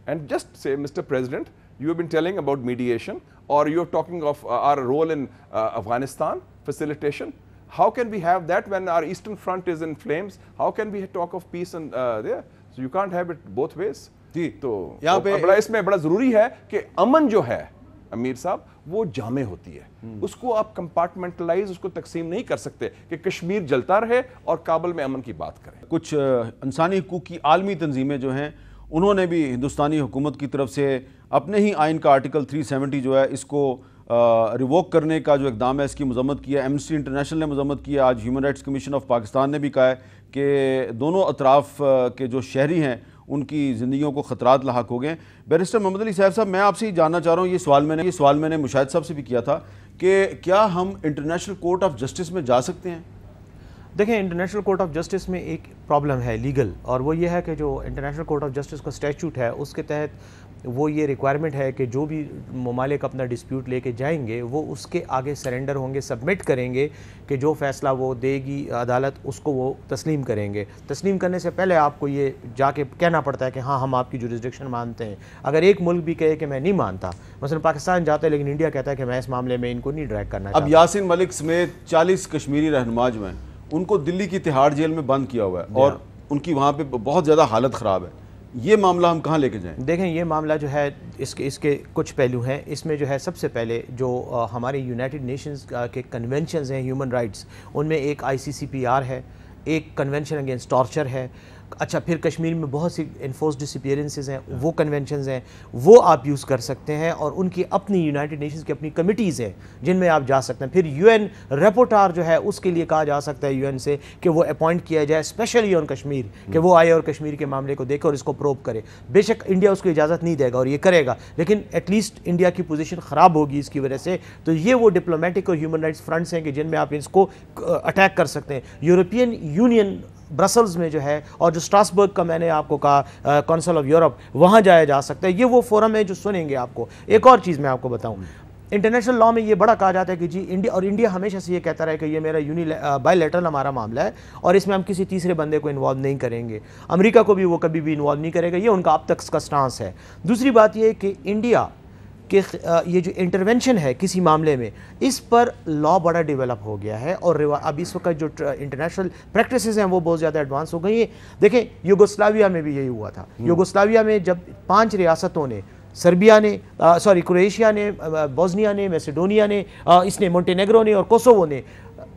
and just say, Mr. President, you have been telling about mediation, or you're talking of our role in Afghanistan facilitation. How can we have that when our eastern front is in flames? How can we talk of peace and there? So you can't have it both ways. جی تو یہاں پہ اس میں بڑا ضروری ہے کہ امن جو ہے امیر صاحب وہ جامع ہوتی ہے، اس کو آپ کمپارٹمنٹلائز اس کو تقسیم نہیں کر سکتے کہ کشمیر جلتا رہے اور کابل میں امن کی بات کریں۔ کچھ انسانی حقوق کی عالمی تنظیمیں جو ہیں انہوں نے بھی ہندوستانی حکومت کی طرف سے اپنے ہی آئین کا آرٹیکل 370 جو ہے اس کو ریووک کرنے کا جو اقدام ہے اس کی مذمت کی ہے۔ ایمنسٹی انٹرنیشنل نے مذمت کی ہے، آج human rights commission of Pakistan نے بھی کہا ہے کہ دونوں اطراف کے جو شہری ہیں ان کی زندگیوں کو خطرات لاحق ہو گئے۔ بیرسٹر محمد علی صاحب میں آپ سے ہی جاننا چاہ رہا ہوں، یہ سوال میں نے مشاہد صاحب سے بھی کیا تھا کہ کیا ہم انٹرنیشنل کورٹ آف جسٹس میں جا سکتے ہیں؟ دیکھیں انٹرنیشنل کورٹ آف جسٹس میں ایک پرابلم ہے لیگل، اور وہ یہ ہے کہ جو انٹرنیشنل کورٹ آف جسٹس کا اسٹیچوٹ ہے اس کے تحت وہ یہ ریکوائرمنٹ ہے کہ جو بھی ممالک اپنا ڈسپیوٹ لے کے جائیں گے وہ اس کے آگے سرنڈر ہوں گے، سبمٹ کریں گے کہ جو فیصلہ وہ دے گی عدالت اس کو وہ تسلیم کریں گے۔ تسلیم کرنے سے پہلے آپ کو یہ جا کے کہنا پڑتا ہے کہ ہاں ہم آپ کی جوریسڈکشن مانتے ہیں۔ اگر ایک ملک بھی کہے کہ میں نہیں مانتا، مثلا پاکستان جاتا ہے لیکن انڈیا کہتا ہے کہ میں اس معاملے میں ان کو نہیں ڈریگ کرنا چاہتا۔ اب یاسین ملک سمیت 40 کشمیری رہنما جو ہیں ان کو دلی کی تہاڑ جیل میں بند کیا ہوا ہے اور ان کی وہاں پہ بہت زیادہ حالت خراب ہے، یہ معاملہ ہم کہاں لے کے جائیں؟ دیکھیں یہ معاملہ جو ہے اس کے کچھ پہلو ہیں۔ اس میں جو ہے سب سے پہلے جو ہمارے یونائٹڈ نیشنز کے کنونشنز ہیں ہیومن رائٹس، ان میں ایک ICCPR ہے، ایک کنونشن اگینسٹ ٹارچر ہے، اچھا پھر کشمیر میں بہت سی انفورس ڈسپیئرنسز ہیں، وہ کنونشنز ہیں، وہ آپ یوز کر سکتے ہیں، اور ان کی اپنی یونائٹڈ نیشنز کی اپنی کمیٹیز ہیں جن میں آپ جا سکتے ہیں۔ پھر UN رپورٹار جو ہے اس کے لیے کہا جا سکتا ہے UN سے کہ وہ اپوائنٹ کیا جائے اسپیشلی آن کشمیر، کہ وہ آئے اور کشمیر کے معاملے کو دیکھے اور اس کو پروب کرے۔ بے شک انڈیا اس کو اجازت نہیں دے گا اور یہ کرے گا، لیکن ایٹ لیسٹ انڈیا کی پوزیشن خراب ہوگی اس کی وجہ سے۔ تو یہ وہ ڈپلومیٹک اور ہیومن رائٹس فرنٹس ہیں کہ جن میں آپ اس کو اٹیک کر سکتے ہیں۔ یورپین یونین برسلز میں جو ہے، اور جو اسٹراسبرگ کا میں نے آپ کو کہا کونسل آف یورپ، وہاں جایا جا سکتا ہے۔ یہ وہ فورم ہے جو سنیں گے آپ کو۔ ایک اور چیز میں آپ کو بتاؤں، انٹرنیشنل لاء میں یہ بڑا کہا جاتا ہے کہ جی انڈیا ہمیشہ سے یہ کہتا رہا ہے کہ یہ میرا بائی لیٹرل ہمارا معاملہ ہے اور اس میں ہم کسی تیسرے بندے کو انوالو نہیں کریں گے۔ امریکہ کو بھی وہ کبھی بھی انوالو نہیں کرے گا، یہ ان کا اب تک کا سٹانس ہے۔ دوسری بات یہ ہے کہ انڈیا کہ یہ جو انٹرونشن ہے کسی معاملے میں، اس پر لا بڑا ڈیولپ ہو گیا ہے، اور اب اس وقت جو انٹرنیشنل پریکٹسز ہیں وہ بہت زیادہ ایڈوانس ہو گئی ہیں۔ دیکھیں یوگوسلاویا میں بھی یہی ہوا تھا۔ یوگوسلاویا میں جب 5 ریاستوں نے، سربیا نے، کرویشیا نے، بوسنیا نے، میسیڈونیا نے، اس نے مونٹینیگرو نے اور کوسوو نے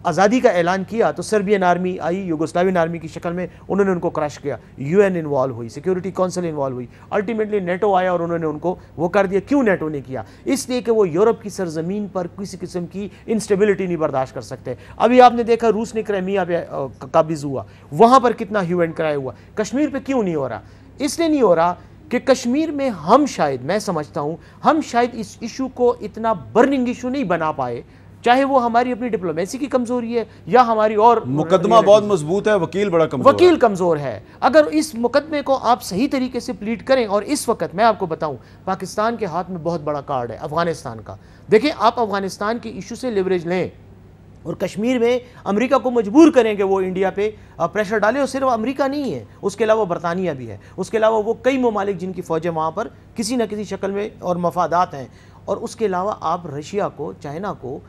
آزادی کا اعلان کیا، تو سربین آرمی آئی یوگوسلاوین آرمی کی شکل میں، انہوں نے ان کو کرش کیا۔ UN انوالو ہوئی، سیکیورٹی کونسل انوالو ہوئی، الٹیمیٹلی نیٹو آیا اور انہوں نے ان کو وہ کر دیا۔ کیوں نیٹو نے کیا؟ اس لیے کہ وہ یورپ کی سرزمین پر کسی قسم کی انسٹیبلٹی نہیں برداشت کر سکتے۔ ابھی آپ نے دیکھا روس نے کرائمیا پہ قابض ہوا، وہاں پر کتنا ہیو اینڈ کرائے ہوا۔ کشمیر پہ کیوں نہیں ہو رہا؟ اس لیے نہیں ہو رہا کہ کشمیر میں ہم شاید، میں سمجھتا ہوں ہم شاید اس ایشو کو اتنا برننگ ایشو نہیں بنا پائے، چاہے وہ ہماری اپنی ڈپلومیسی کی کمزوری ہے یا ہماری اور مقدمہ بہت مضبوط ہے، وکیل بڑا کمزور ہے۔ وکیل کمزور ہے۔ اگر اس مقدمے کو آپ صحیح طریقے سے پلیٹ کریں، اور اس وقت میں آپ کو بتاؤں پاکستان کے ہاتھ میں بہت بڑا کارڈ ہے افغانستان کا۔ دیکھیں آپ افغانستان کے ایشو سے لیوریج لیں اور کشمیر میں امریکہ کو مجبور کریں کہ وہ انڈیا پہ پریشر ڈالے، اور صرف امریکہ نہیں ہے، اس کے علاوہ برطانیہ بھی ہے، اس کے علاوہ وہ کئی ممالک جن کی فوجیں وہاں پر کسی نہ کسی شکل میں اور مفادات ہیں، اور اس کے علاوہ آپ رشیا کو، چائنا کو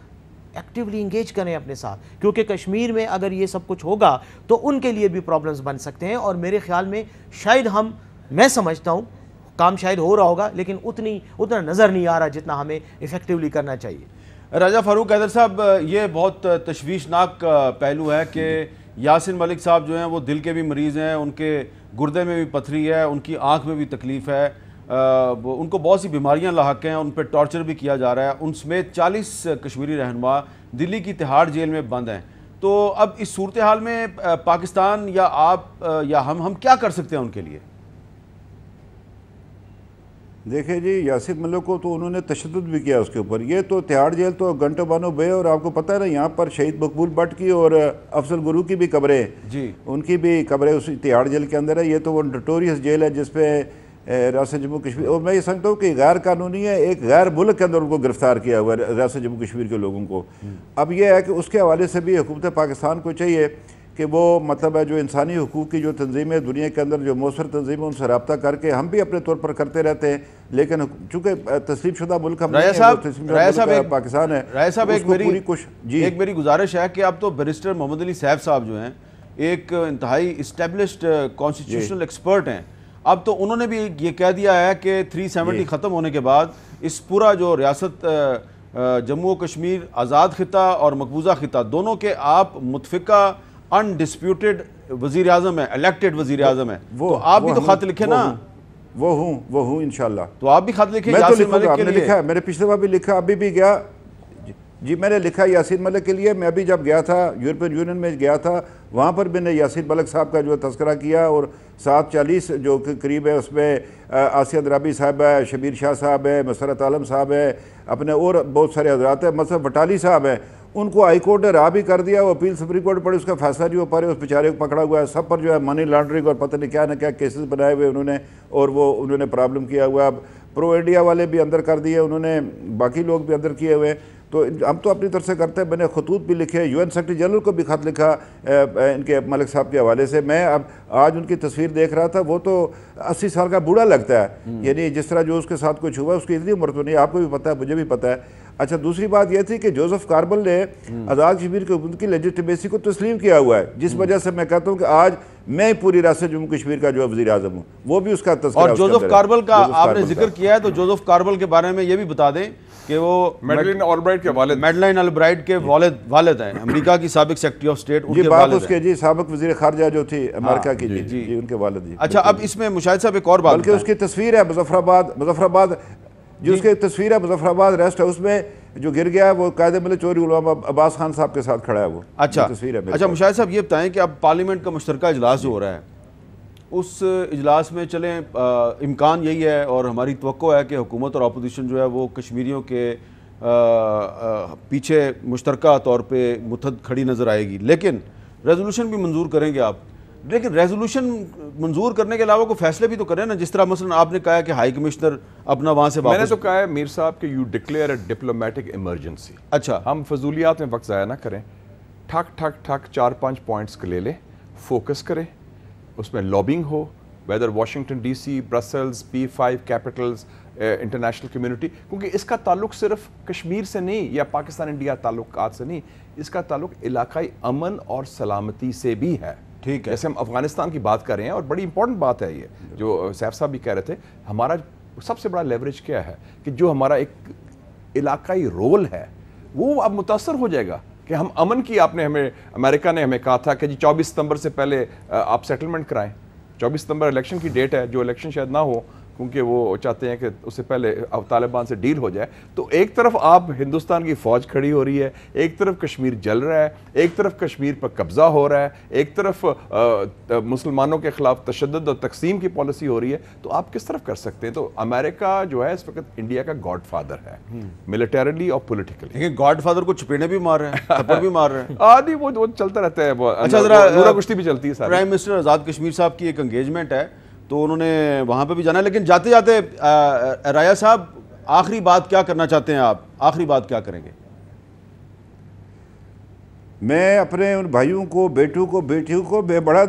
ایکٹیولی انگیج کریں اپنے ساتھ، کیونکہ کشمیر میں اگر یہ سب کچھ ہوگا تو ان کے لیے بھی پرابلمز بن سکتے ہیں۔ اور میرے خیال میں شاید میں سمجھتا ہوں کام شاید ہو رہا ہوگا، لیکن اتنا نظر نہیں آ رہا جتنا ہمیں ایفیکٹیولی کرنا چاہیے۔ راجہ فاروق حیدر صاحب، یہ بہت تشویشناک پہلو ہے کہ یاسین ملک صاحب جو ہیں وہ دل کے بھی مریض ہیں، ان کے گردے میں بھی پتھری ہے، ان کی آنکھ میں بھی تکلیف ہے، ان کو بہت سی بیماریاں لاحق ہیں، ان پہ ٹارچر بھی کیا جا رہا ہے، ان سمیت 40 کشمیری رہنما دلی کی تہاڑ جیل میں بند ہیں۔ تو اب اس صورتحال میں پاکستان یا آپ یا ہم کیا کر سکتے ہیں ان کے لیے؟ دیکھیں جی، یاسین ملک کو تو انہوں نے تشدد بھی کیا اس کے اوپر۔ یہ تو تہاڑ جیل تو گھنٹوں بانو بے، اور آپ کو پتہ ہے نا یہاں پر شہید مقبول بٹ کی اور افضل گرو کی بھی قبریں، جی ان کی بھی قبریں اسی تہاڑ جیل کے اندر ہے۔ یہ تو وہ نوٹوریس جیل ہے جس پہ ریاست جموں کشمیر، اور میں یہ سمجھتا ہوں کہ غیر قانونی ہے، ایک غیر ملک کے اندر ان کو گرفتار کیا ہوا ہے ریاست جموں کشمیر کے لوگوں کو۔ اب یہ ہے کہ اس کے حوالے سے بھی حکومت پاکستان کو چاہیے کہ وہ مطلب ہے جو انسانی حقوق کی جو تنظیمیں دنیا کے اندر جو مؤثر تنظیمیں، ان سے رابطہ کر کے، ہم بھی اپنے طور پر کرتے رہتے ہیں، لیکن چونکہ تسلیم شدہ ملک ہم نہیں ہیں، تسلیم شدہ ملک پاکستان ہے، رائے صاحب ایک میری گزارش ہے کہ اب تو بیرسٹر محمد علی صاحب جو ہیں ایک انتہائی اسٹیبلشڈ کانسٹیٹیوشنل ایکسپرٹ ہیں، اب تو انہوں نے بھی یہ کہہ دیا ہے کہ 370 ختم ہونے کے بعد اس پورا جو ریاست جموں و کشمیر آزاد خطہ اور مقبوضہ خطہ دونوں کے آپ متفقہ انڈسپیوٹڈ وزیر اعظم ہے، الیکٹڈ وزیر اعظم ہے، تو آپ بھی تو خط لکھیں نا. وہ ہوں انشاءاللہ. تو آپ بھی خط لکھیں میں تو یاسین لکھوں گا، ملک کے میں نے لیے. لکھا، میں نے پچھلے بار بھی لکھا، ابھی بھی گیا جی میں نے لکھا یاسین ملک کے لیے. میں ابھی جب گیا تھا یورپین یونین میں گیا تھا، وہاں پر میں نے یاسین ملک صاحب کا جو تذکرہ کیا، اور 740 جو قریب ہے اس میں آسیہ اندرابی صاحب ہے، شبیر شاہ صاحب ہے، مسرت عالم صاحب ہے، اپنے اور بہت سارے حضرات ہیں، مثلا وٹالی صاحب ہیں. ان کو ہائی کورٹ نے رہا بھی کر دیا، وہ اپیل سپریم کورٹ پڑی، اس کا فیصلہ نہیں ہو پا رہا، اس بیچارے کو پکڑا ہوا ہے. سب پر جو ہے منی لانڈرنگ اور پتہ نہیں کیا نہ کیا کیسز بنائے ہوئے انہوں نے، اور وہ انہوں نے پرابلم کیا ہوا. اب پرو انڈیا والے بھی اندر کر دیے انہوں نے، باقی لوگ بھی اندر کیے ہوئے. تو ہم تو اپنی طرف سے کرتے ہیں. میں نے خطوط بھی لکھے، یو این سیکرٹری جنرل کو بھی خط لکھا ان کے ملک صاحب کے حوالے سے. میں اب آج ان کی تصویر دیکھ رہا تھا، وہ تو 80 سال کا بوڑھا لگتا ہے، یعنی جس طرح جو اس کے ساتھ کچھ ہوا، اس کی اتنی عمر تو نہیں. آپ کو بھی پتہ ہے، مجھے بھی پتہ ہے. اچھا دوسری بات یہ تھی کہ جوزف کارمل نے آزاد کشمیر کی حکومت کی لیجٹمیسی کو تسلیم کیا ہوا ہے، جس وجہ سے میں کہتا ہوں کہ آج میں پوری ریاست جموں کشمیر کا جو وزیر اعظم ہوں. وہ بھی اس کا تذکرہ. اور جوزف کارمل کا آپ نے ذکر کیا ہے، تو جوزف کارمل کے بارے میں یہ بھی بتا دیں کہ وہ میڈلین آلبرائٹ کے والد، میڈلین آلبرائٹ کے والد ہیں، امریکہ کی سابق سیکرٹری آف اسٹیٹ. جی بات اس کے جی سابق وزیر خارجہ جو تھی امریکہ کی، جی ان کے والد. جی اچھا اب اس میں مشاہد صاحب ایک اور بات، بلکہ اس کی تصویر ہے مظفر آباد جو اس کی تصویر ہے مظفر آباد ریسٹ ہاؤس میں جو گر گیا ہے، وہ قائد ملت چودھری غلام عباس خان صاحب کے ساتھ کھڑا ہے. وہ اچھا تصویر ہے. اچھا مشاہد صاحب یہ بتائیں کہ اب پارلیمنٹ کا مشترکہ اجلاس جو ہو رہا ہے، اس اجلاس میں چلیں امکان یہی ہے اور ہماری توقع ہے کہ حکومت اور اپوزیشن جو ہے وہ کشمیریوں کے پیچھے مشترکہ طور پہ متحد کھڑی نظر آئے گی، لیکن ریزولوشن بھی منظور کریں گے آپ. لیکن ریزولوشن منظور کرنے کے علاوہ کوئی فیصلے بھی تو کریں نا، جس طرح مثلا آپ نے کہا کہ ہائی کمشنر اپنا وہاں سے میں نے تو کہا ہے میر صاحب کہ you declare a diplomatic emergency. اچھا ہم فضولیات میں وقت ضائع نہ کریں، ٹھک ٹھک ٹھک 4-5 پوائنٹس لے لیں، فوکس کریں، اس میں لابنگ ہو، whether Washington D C, Brussels, P5 capitals, international community, کیونکہ اس کا تعلق صرف کشمیر سے نہیں یا پاکستان انڈیا تعلقات سے نہیں، اس کا تعلق علاقائی امن اور سلامتی سے بھی ہے. ٹھیک ہے. جیسے ہم افغانستان کی بات کر رہے ہیں، اور بڑی امپورٹنٹ بات ہے یہ جو سیف صاحب بھی کہہ رہے تھے، ہمارا سب سے بڑا لیوریج کیا ہے کہ جو ہمارا ایک علاقائی رول ہے وہ اب متاثر ہو جائے گا کہ ہم امن کی، آپ نے ہمیں امریکہ نے ہمیں کہا تھا کہ جی 24 ستمبر سے پہلے آپ سیٹلمنٹ کرائیں. 24 ستمبر الیکشن کی ڈیٹ ہے، جو الیکشن شاید نہ ہو کیونکہ وہ چاہتے ہیں کہ اس سے پہلے طالبان سے ڈیل ہو جائے. تو ایک طرف آپ ہندوستان کی فوج کھڑی ہو رہی ہے، ایک طرف کشمیر جل رہا ہے، ایک طرف کشمیر پر قبضہ ہو رہا ہے، ایک طرف مسلمانوں کے خلاف تشدد اور تقسیم کی پالیسی ہو رہی ہے. تو آپ کس طرف کر سکتے ہیں؟ تو امریکہ جو ہے اس وقت انڈیا کا گاڈ فادر ہے، ملیٹریلی اور پولیٹیکلی. لیکن گاڈ فادر کو چپیڑے بھی مار رہے ہیں، تھپڑ بھی مار رہے ہیں. آدھی وہ چلتا رہتا ہے. اچھا ذرا نورا کشتی بھی چلتی ہے. پرائم منسٹر آزاد کشمیر صاحب کی ایک انگیجمنٹ ہے تو انہوں نے وہاں پہ بھی جانا ہے، لیکن جاتے جاتے رایا صاحب آخری بات کیا کرنا چاہتے ہیں آپ؟ آخری بات کیا کریں گے؟ میں اپنے ان بھائیوں کو، بیٹوں کو، بیٹیوں کو، میں بڑا،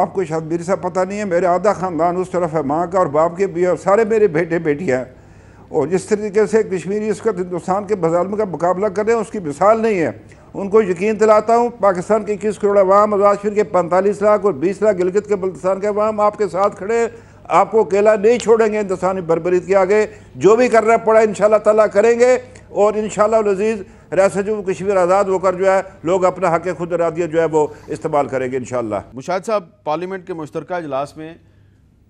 آپ کو شاید میرے ساتھ پتہ نہیں ہے، میرے آدھا خاندان اس طرف ہے، ماں کا اور باپ کے بھی، اور سارے میرے بیٹے بیٹیاں، اور جس طریقے سے کشمیری اس وقت ہندوستان کے مظالم کا مقابلہ کر رہے ہیں اس کی مثال نہیں ہے. ان کو یقین دلاتا ہوں پاکستان کے 21 کروڑ عوام، آزاد کشمیر کے 45 لاکھ اور 20 لاکھ گلگت کے بلتستان کے عوام آپ کے ساتھ کھڑے، آپ کو اکیلا نہیں چھوڑیں گے ہندوستانی بربریت کے آگے. جو بھی کرنا پڑا انشاءاللہ تعالیٰ کریں گے، اور انشاءاللہ العزیز ریاست جموں کشمیر آزاد ہو کر جو ہے لوگ اپنا حق خود ارادیت جو ہے وہ استعمال کریں گے انشاءاللہ. مشاہد صاحب پارلیمنٹ کے مشترکہ اجلاس میں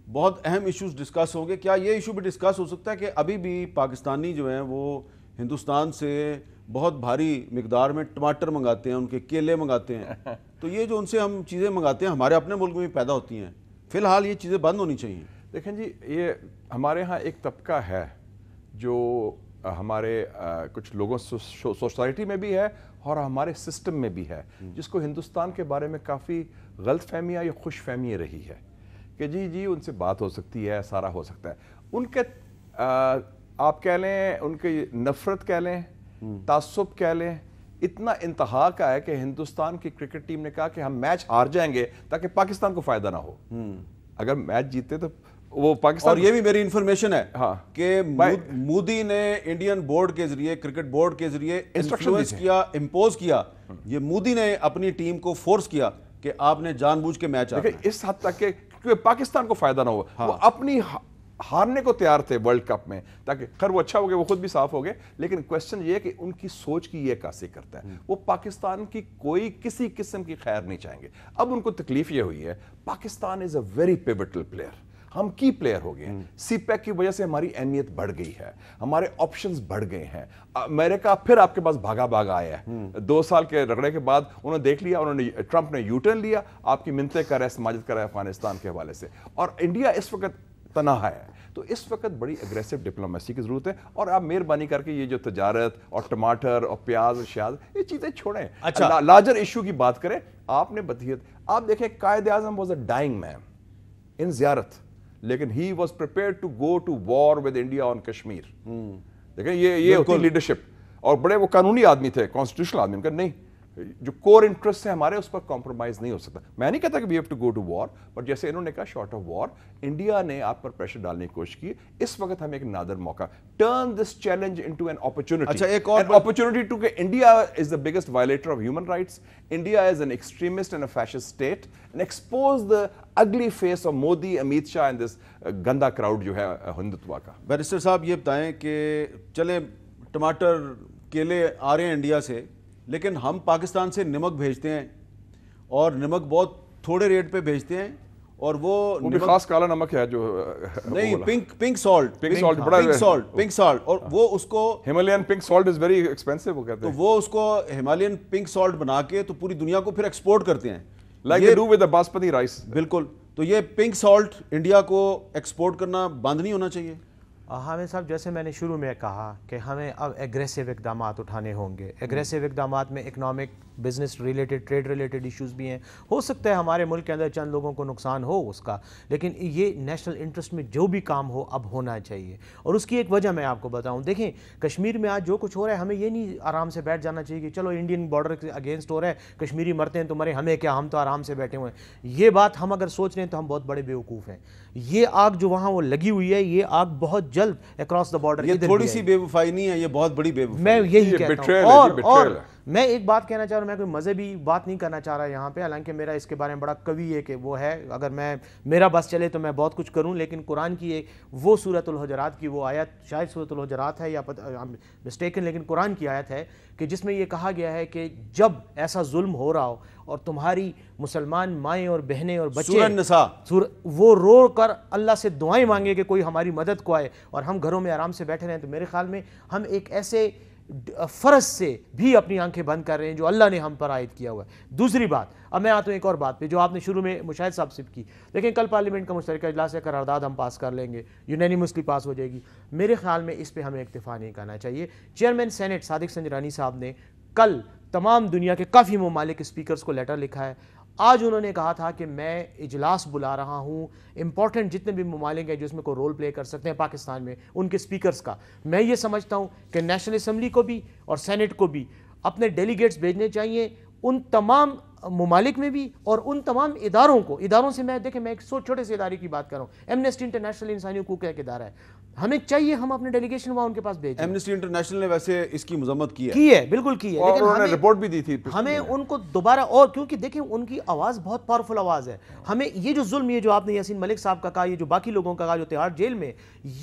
بہت اہم ایشوز ڈسکس ہوں گے. کیا یہ ایشو بھی ڈسکس ہو سکتا ہے کہ ابھی بھی پاکستانی جو ہیں وہ ہندوستان سے بہت بھاری مقدار میں ٹماٹر منگاتے ہیں، ان کے کیلے منگاتے ہیں، تو یہ جو ان سے ہم چیزیں منگاتے ہیں ہمارے اپنے ملک میں بھی پیدا ہوتی ہیں، فی الحال یہ چیزیں بند ہونی چاہیے؟ دیکھیں جی، یہ ہمارے ہاں ایک طبقہ ہے جو ہمارے کچھ لوگوں سوسائٹی میں بھی ہے اور ہمارے سسٹم میں بھی ہے، جس کو ہندوستان کے بارے میں کافی غلط فہمیاں یا خوش فہمی رہی ہے کہ جی ان سے بات ہو سکتی ہے، سارا ہو سکتا ہے. ان کے آپ کہہ لیں، ان کی نفرت کہہ لیں، تعصب کہہ لیں، اتنا انتہا کا ہے کہ ہندوستان کی کرکٹ ٹیم نے کہا کہ ہم میچ ہار جائیں گے تاکہ پاکستان کو فائدہ نہ ہو. اگر میچ جیتے تو وہ پاکستان. اور یہ بھی میری انفارمیشن ہے کہ مودی نے انڈین بورڈ کے ذریعے، کرکٹ بورڈ کے ذریعے انفلوئنس کیا، امپوز کیا. یہ مودی نے اپنی ٹیم کو فورس کیا کہ آپ نے جان بوجھ کے میچ آ. اس حد تک کہ کیونکہ پاکستان کو فائدہ نہ ہو. وہ اپنی ہارنے کو تیار تھے ورلڈ کپ میں, تاکہ خیر وہ اچھا ہو گیا, وہ خود بھی صاف ہو گئے, لیکن کوشچن یہ ہے کہ ان کی سوچ کی یہ عکاسی کرتا ہے. وہ پاکستان کی کوئی کسی قسم کی خیر نہیں چاہیں گے. اب ان کو تکلیف یہ ہوئی ہے, Pakistan is a very pivotal player, ہم کی پلیئر ہو گئے ہیں. سی پیک کی وجہ سے ہماری اہمیت بڑھ گئی ہے, ہمارے آپشنز بڑھ گئے ہیں. امریکہ پھر آپ کے پاس بھاگا بھاگا آیا ہے. 2 سال کے رگڑے کے بعد انہوں نے دیکھ لیا, انہوں نے ٹرمپ نے یو ٹرن لیا, آپ کی منتیں کر رہا ہے, سماجت کر رہا ہے افغانستان کے حوالے سے, اور انڈیا اس وقت تنہا ہے. تو اس وقت بڑی اگریسو ڈپلومیسی کی ضرورت ہے. اور آپ مہربانی کر کے یہ جو تجارت اور ٹماٹر اور پیاز اور شیاز یہ چیزیں چھوڑیں, اچھا لارجر ایشو کی بات کریں. آپ نے بدیت, آپ دیکھیں Quaid Azam was a dining مین ان زیارت, لیکن he was prepared to go to war with India on Kashmir. دیکھیں یہ ہوتی لیڈرشپ, اور بڑے وہ قانونی آدمی تھے, کانسٹیٹیوشنل آدمی, ان کا نہیں, جو کور انٹرسٹ ہے ہمارے اس پر کمپرومائز نہیں ہو سکتا. میں نہیں کہتا کہ we have to go to war, but جیسے انہوں نے کہا شارٹ آف وار, انڈیا نے آپ پر پریشر ڈالنے کی کوشش کی. اس وقت ہمیں ایک نادر موقع, turn this challenge into an opportunity. اچھا ایک اور اپرچونٹی ٹو کہ India is the biggest violator of human rights, India is an extremist and a fascist state, and expose the ugly face of Modi, Amit Shah and this گندا crowd جو ہے ہندوتوا کا. Barrister صاحب یہ بتائیں کہ چلیں ٹماٹر کیلے آ رہے ہیں انڈیا سے, لیکن ہم پاکستان سے نمک بھیجتے ہیں, اور نمک بہت تھوڑے ریٹ پہ بھیجتے ہیں, اور وہ بھی خاص کالا نمک ہے جو نہیں, پنک سالٹ, اور وہ اس کو Himalayan pink salt is very expensive وہ کہتے ہیں, تو وہ اس کو ہمالین پنک سالٹ بنا کے تو پوری دنیا کو پھر ایکسپورٹ کرتے ہیں, like they do with the basmati rice. بالکل. تو یہ پنک سالٹ انڈیا کو ایکسپورٹ کرنا بند نہیں ہونا چاہیے. حامد صاحب, جیسے میں نے شروع میں کہا کہ ہمیں اب ایگریسو اقدامات اٹھانے ہوں گے. ایگریسو اقدامات میں economic, business related, trade related issues بھی ہیں. ہو سکتا ہے ہمارے ملک کے اندر چند لوگوں کو نقصان ہو اس کا, لیکن یہ نیشنل انٹرسٹ میں جو بھی کام ہو اب ہونا چاہیے. اور اس کی ایک وجہ میں آپ کو بتاؤں, دیکھیں کشمیر میں آج جو کچھ ہو رہا ہے, ہمیں یہ نہیں آرام سے بیٹھ جانا چاہیے کہ چلو انڈین بارڈر کے اگینسٹ ہو رہا ہے, کشمیری مرتے ہیں تو مرے, ہمیں کیا, ہم تو آرام سے بیٹھے ہوئے ہیں. یہ بات ہم اگر سوچ رہے ہیں تو ہم بہت بڑے بیوقوف ہیں. یہ آگ جو وہاں وہ لگی ہوئی ہے, یہ آگ بہت جلد اکراس دا بارڈر, یہ تھوڑی سی بے وفائی نہیں ہے, یہ بہت بڑی بے وفائی. میں یہی کہتا ہوں. اور میں ایک بات کہنا چاہ رہا ہوں, میں کوئی مذہبی بات نہیں کرنا چاہ رہا یہاں پہ, حالانکہ میرا اس کے بارے میں بڑا قوی ہے کہ وہ ہے, اگر میرا بس چلے تو میں بہت کچھ کروں, لیکن قرآن کی ایک وہ سورۃ الحجرات کی وہ آیت, شاید سورۃ الحجرات ہے یا مسٹیکن, لیکن قرآن کی آیت ہے کہ جس میں یہ کہا گیا ہے کہ جب ایسا ظلم ہو رہا ہو اور تمہاری مسلمان مائیں اور بہنیں اور بچے, سورہ النساء, وہ رو کر اللہ سے دعائیں مانگے کہ کوئی ہماری مدد کو آئے, اور ہم گھروں میں آرام سے بیٹھے رہیں, تو میرے خیال میں ہم ایک ایسے فرض سے بھی اپنی آنکھیں بند کر رہے ہیں جو اللہ نے ہم پر عائد کیا ہوا ہے. دوسری بات, اب میں آتا ہوں ایک اور بات پہ جو آپ نے شروع میں مشاہد صاحب سے کی. دیکھیں کل پارلیمنٹ کا مشترکہ اجلاس ہے, قرارداد ہم پاس کر لیں گے, یونینیمسلی پاس ہو جائے گی. میرے خیال میں اس پہ ہمیں اکتفا نہیں کرنا چاہیے. چیئرمین سینٹ صادق سنجرانی صاحب نے کل تمام دنیا کے کافی ممالک اسپیکرز کو لیٹر لکھا ہے. آج انہوں نے کہا تھا کہ میں اجلاس بلا رہا ہوں امپورٹنٹ جتنے بھی ممالک ہیں جو اس میں کوئی رول پلے کر سکتے ہیں پاکستان میں, ان کے اسپیکرز کا. میں یہ سمجھتا ہوں کہ نیشنل اسمبلی کو بھی اور سینٹ کو بھی اپنے ڈیلیگیٹس بھیجنے چاہیے ان تمام ممالک میں بھی, اور ان تمام اداروں سے, میں دیکھیں میں ایک چھوٹے سے ادارے کی بات کر رہا ہوں, ایمنسٹی انٹرنیشنل انسانی حقوق کا ایک ادارہ ہے, ہمیں چاہیے ہم اپنے ڈیلیگیشن وہاں ان کے پاس بھیجیں. ایمنسٹی انٹرنیشنل نے ویسے اس کی مذمت کی ہے, بالکل کی ہے, لیکن انہوں نے رپورٹ بھی دی تھی, ہمیں ان کو دوبارہ, اور کیونکہ دیکھیں ان کی آواز بہت پاورفل آواز ہے. ہمیں یہ جو ظلم, یہ جو آپ نے یاسین ملک صاحب کا کہا, یہ جو باقی لوگوں کا کہا جو تہاڑ جیل میں,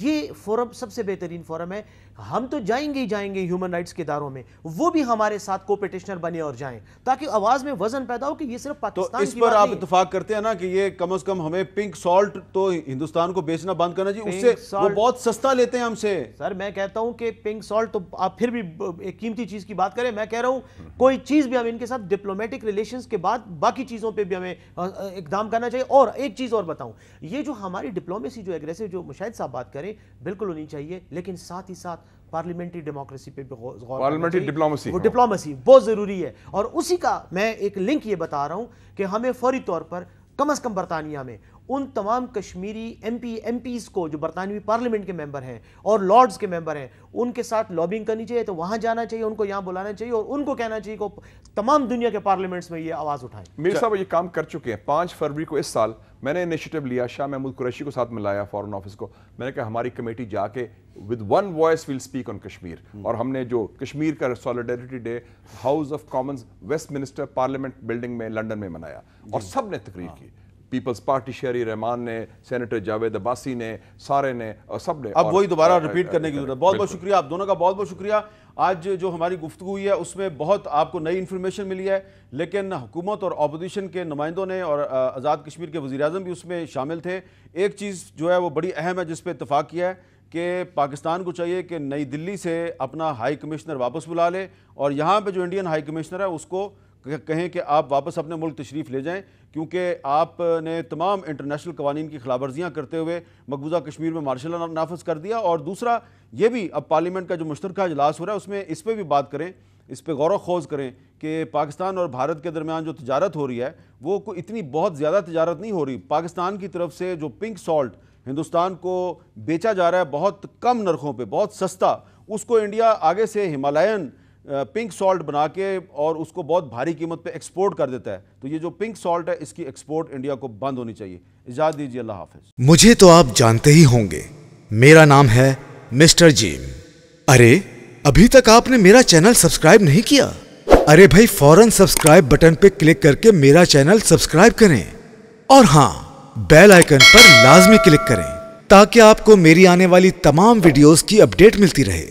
یہ فورم سب سے بہترین فورم ہے. ہم تو جائیں گے ہیومن رائٹس کے اداروں میں, وہ بھی ہمارے ساتھ کو پیٹیشنر بنے اور جائیں, تاکہ آواز میں وزن پیدا ہو کہ یہ صرف پاکستان کی بات نہیں. تو اس پر آپ اتفاق کرتے ہیں نا کہ یہ کم از کم ہمیں پنک سالٹ تو ہندوستان کو بیچنا بند کرنا چاہیے, اس سے وہ بہت سستا لیتے ہیں ہم سے. سر میں کہتا ہوں کہ پنک سالٹ تو آپ پھر بھی ایک قیمتی چیز کی بات کریں, میں کہہ رہا ہوں کوئی چیز بھی ہم ان کے ساتھ ڈپلومیٹک ریلیشنز کے بعد باقی چیزوں پہ بھی ہمیں اقدام کرنا چاہیے. اور ایک چیز اور بتاؤں, یہ جو ہماری ڈپلومیسی جو ایگریسو, جو مشاہد صاحب بات کریں, بالکل ہونی چاہیے, لیکن ساتھ ہی ساتھ پارلیمنٹری ڈیموکریسی پہ بھی غور, پارلیمنٹری ڈپلومیسی, وہ ڈپلومیسی بہت ضروری ہے. اور اسی کا میں ایک لنک یہ بتا رہا ہوں کہ ہمیں فوری طور پر کم از کم برطانیہ میں ان تمام کشمیری ایم پیز کو جو برطانوی پارلیمنٹ کے ممبر ہیں اور لارڈز کے ممبر ہیں, ان کے ساتھ لابنگ کرنی چاہیے, تو وہاں جانا چاہیے, ان کو یہاں بلانا چاہیے, اور ان کو کہنا چاہیے کہ تمام دنیا کے پارلیمنٹس میں یہ آواز اٹھائیں. میر صاحب یہ کام کر چکے ہیں. 5 فروری کو اس سال میں نے انیشیٹو لیا, شاہ محمود قریشی کو ساتھ ملایا فارن آفس کو, میں نے کہا ہماری کمیٹی جا کے with one voice we'll speak on Kashmir. اور ہم نے جو کشمیر کا solidarity day House of Commons Westminster parliament building میں لنڈن میں منایا, اور سب نے تقریر کی. پیپلز پارٹی شہری رحمان نے، سینیٹر جاوید عباسی نے، سارے نے اور سب نے. اب وہی دوبارہ ریپیٹ کرنے کی ضرورت. بہت بہت شکریہ آپ دونوں کا، بہت بہت شکریہ. آج جو ہماری گفتگو ہوئی ہے اس میں بہت آپ کو نئی انفارمیشن ملی ہے، لیکن حکومت اور اپوزیشن کے نمائندوں نے اور آزاد کشمیر کے وزیر اعظم بھی اس میں شامل تھے. ایک چیز جو ہے وہ بڑی اہم ہے جس پہ اتفاق کیا ہے کہ پاکستان کو چاہیے کہ نئی دلی سے اپنا ہائی کمشنر واپس بلا لے، اور یہاں پہ جو انڈین ہائی کمشنر ہے اس کو کہیں کہ آپ واپس اپنے ملک تشریف لے جائیں، کیونکہ آپ نے تمام انٹرنیشنل قوانین کی خلاف ورزیاں کرتے ہوئے مقبوضہ کشمیر میں مارشل لا نافذ کر دیا. اور دوسرا یہ بھی اب پارلیمنٹ کا جو مشترکہ اجلاس ہو رہا ہے اس میں اس پہ بھی بات کریں، اس پہ غور و خوض کریں کہ پاکستان اور بھارت کے درمیان جو تجارت ہو رہی ہے وہ کوئی اتنی بہت زیادہ تجارت نہیں ہو رہی. پاکستان کی طرف سے جو پنک سالٹ ہندوستان کو بیچا جا رہا ہے بہت کم نرخوں پہ، بہت سستا، اس کو انڈیا آگے سے ہمالین پنک سالٹ بنا کے اور اس کو بہت بھاری قیمت پہ ایکسپورٹ کر دیتا ہے. تو یہ جو پنک سالٹ ہے اس کی ایکسپورٹ انڈیا کو بند ہونی چاہیے. اجازت دیجیے، اللہ حافظ. مجھے تو آپ جانتے ہی ہوں گے، میرا نام ہے مسٹر جیم. ارے ابھی تک آپ نے میرا چینل سبسکرائب نہیں کیا؟ ارے بھائی فوراً سبسکرائب بٹن پہ کلک کر کے میرا چینل سبسکرائب کریں، اور ہاں بیل آئیکن پر لازمی کلک کریں تاکہ آپ کو میری آنے والی تمام ویڈیوز کی اپڈیٹ ملتی رہے.